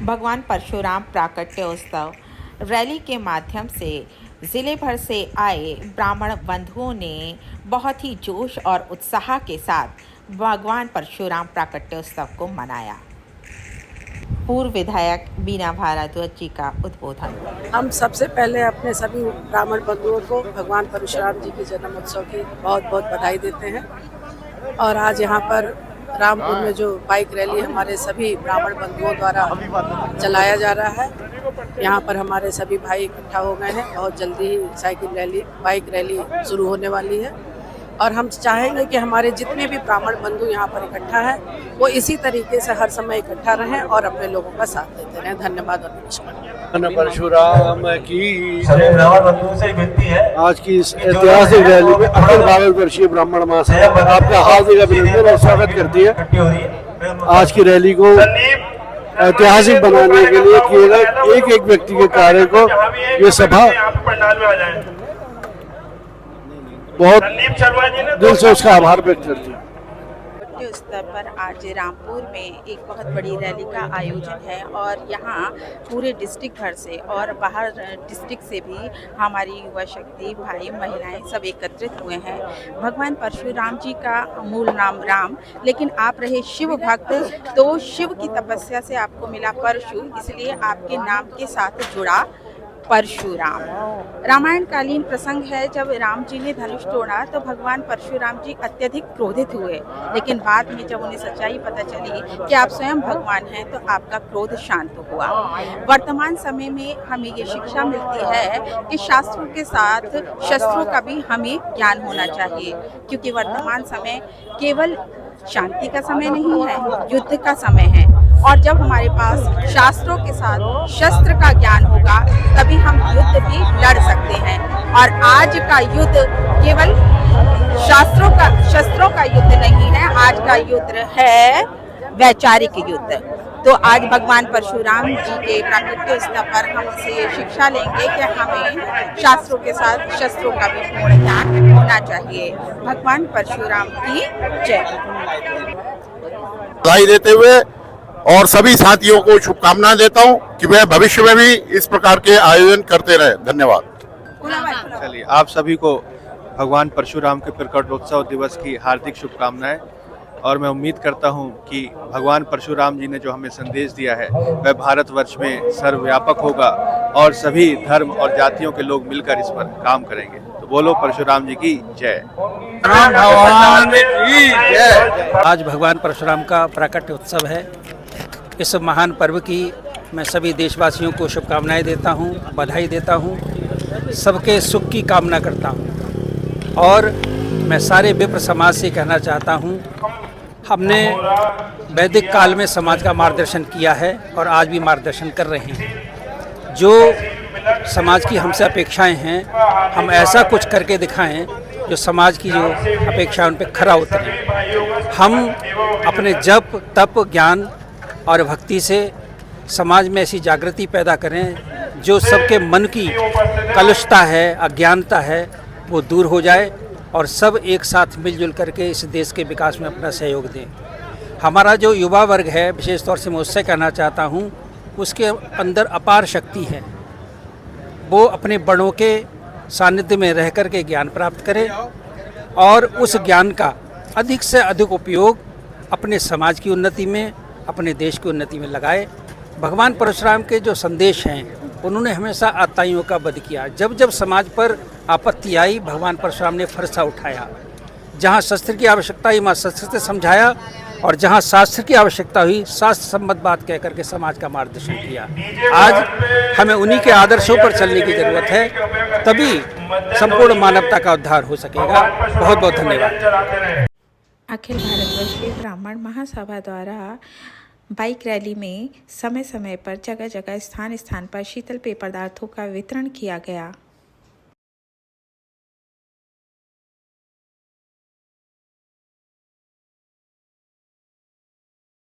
भगवान परशुराम प्राकट्योत्सव रैली के माध्यम से ज़िले भर से आए ब्राह्मण बंधुओं ने बहुत ही जोश और उत्साह के साथ भगवान परशुराम प्राकट्योत्सव को मनाया। पूर्व विधायक बीना भारद्वाज जी का उद्बोधन। हम सबसे पहले अपने सभी ब्राह्मण बंधुओं को भगवान परशुराम जी के जन्मोत्सव की बहुत बहुत बधाई देते हैं। और आज यहाँ पर रामपुर में जो बाइक रैली हमारे सभी ब्राह्मण बंधुओं द्वारा चलाया जा रहा है, यहाँ पर हमारे सभी भाई इकट्ठा हो गए हैं। बहुत जल्दी ही बाइक रैली शुरू होने वाली है और हम चाहेंगे कि हमारे जितने भी ब्राह्मण बंधु यहाँ पर इकट्ठा हैं वो इसी तरीके से हर समय इकट्ठा रहें और अपने लोगों का साथ देते रहें। धन्यवाद और नमस्कार। परशुराम की से विनती है, आज की इस ऐतिहासिक रैली में अखिल भारत वर्षीय ब्राह्मण महासभा आपका हार्दिक अभिनंदन और स्वागत करती है। आज की रैली को ऐतिहासिक बनाने के लिए किए गए एक एक व्यक्ति के कार्य को ये सभा बहुत दिल से उसका आभार व्यक्त करती है। स्तर पर आज रामपुर में एक बहुत बड़ी रैली का आयोजन है और यहाँ पूरे डिस्ट्रिक्ट भर से और बाहर डिस्ट्रिक्ट से भी हमारी युवा शक्ति भाई महिलाएं सब एकत्रित हुए हैं। भगवान परशुराम जी का मूल नाम राम, लेकिन आप रहे शिव भक्त, तो शिव की तपस्या से आपको मिला परशु, इसलिए आपके नाम के साथ जुड़ा परशुराम। रामायण कालीन प्रसंग है, जब राम जी ने धनुष तोड़ा तो भगवान परशुराम जी अत्यधिक क्रोधित हुए, लेकिन बाद में जब उन्हें सच्चाई पता चली कि आप स्वयं भगवान हैं तो आपका क्रोध शांत हुआ। वर्तमान समय में हमें ये शिक्षा मिलती है कि शास्त्रों के साथ शस्त्रों का भी हमें ज्ञान होना चाहिए, क्योंकि वर्तमान समय केवल शांति का समय नहीं है, युद्ध का समय है। और जब हमारे पास शास्त्रों के साथ शस्त्र का ज्ञान होगा तभी हम युद्ध भी लड़ सकते हैं। और आज का युद्ध केवल शस्त्रों का युद्ध नहीं है, आज का युद्ध है वैचारिक युद्ध। तो आज भगवान परशुराम जी के प्राकट्योत्सव पर हम से शिक्षा लेंगे कि हमें शास्त्रों के साथ शस्त्रों का भी पूर्ण ज्ञान होना चाहिए। भगवान परशुराम की जय। बधाई देते हुए और सभी साथियों को शुभकामनाएं देता हूं कि वह भविष्य में भी इस प्रकार के आयोजन करते रहे। धन्यवाद। चलिए, आप सभी को भगवान परशुराम के प्रकटोत्सव दिवस की हार्दिक शुभकामनाएं। और मैं उम्मीद करता हूं कि भगवान परशुराम जी ने जो हमें संदेश दिया है वह भारतवर्ष में सर्वव्यापक होगा और सभी धर्म और जातियों के लोग मिलकर इस पर काम करेंगे। तो बोलो परशुराम जी की जय। राम भगवान की जय। आज भगवान परशुराम का प्राकट्य उत्सव है। इस महान पर्व की मैं सभी देशवासियों को शुभकामनाएं देता हूं, बधाई देता हूं, सबके सुख की कामना करता हूं। और मैं सारे विप्र समाज से कहना चाहता हूं, हमने वैदिक काल में समाज का मार्गदर्शन किया है और आज भी मार्गदर्शन कर रहे हैं। जो समाज की हमसे अपेक्षाएं हैं, हम ऐसा कुछ करके दिखाएं जो समाज की जो अपेक्षाएं उन पर खरा उतरे। हम अपने जप तप ज्ञान और भक्ति से समाज में ऐसी जागृति पैदा करें जो सबके मन की कलुषता है, अज्ञानता है, वो दूर हो जाए और सब एक साथ मिलजुल करके इस देश के विकास में अपना सहयोग दें। हमारा जो युवा वर्ग है, विशेष तौर से मैं उससे कहना चाहता हूँ, उसके अंदर अपार शक्ति है। वो अपने बड़ों के सानिध्य में रह कर के ज्ञान प्राप्त करे और उस ज्ञान का अधिक से अधिक उपयोग अपने समाज की उन्नति में, अपने देश की उन्नति में लगाए। भगवान परशुराम के जो संदेश हैं, उन्होंने हमेशा आताइयों का वध किया। जब जब समाज पर आपत्ति आई, भगवान परशुराम ने फरसा उठाया। जहाँ शस्त्र की आवश्यकता हुई, वहाँ शस्त्र से समझाया, और जहाँ शास्त्र की आवश्यकता हुई, शास्त्र सम्मत बात कह करके समाज का मार्गदर्शन किया। आज हमें उन्हीं के आदर्शों पर चलने की जरूरत है, तभी संपूर्ण मानवता का उद्धार हो सकेगा। बहुत बहुत धन्यवाद। अखिल भारतवर्षीय ब्राह्मण महासभा द्वारा बाइक रैली में समय समय पर जगह जगह स्थान स्थान पर शीतल पेय पदार्थों का वितरण किया गया।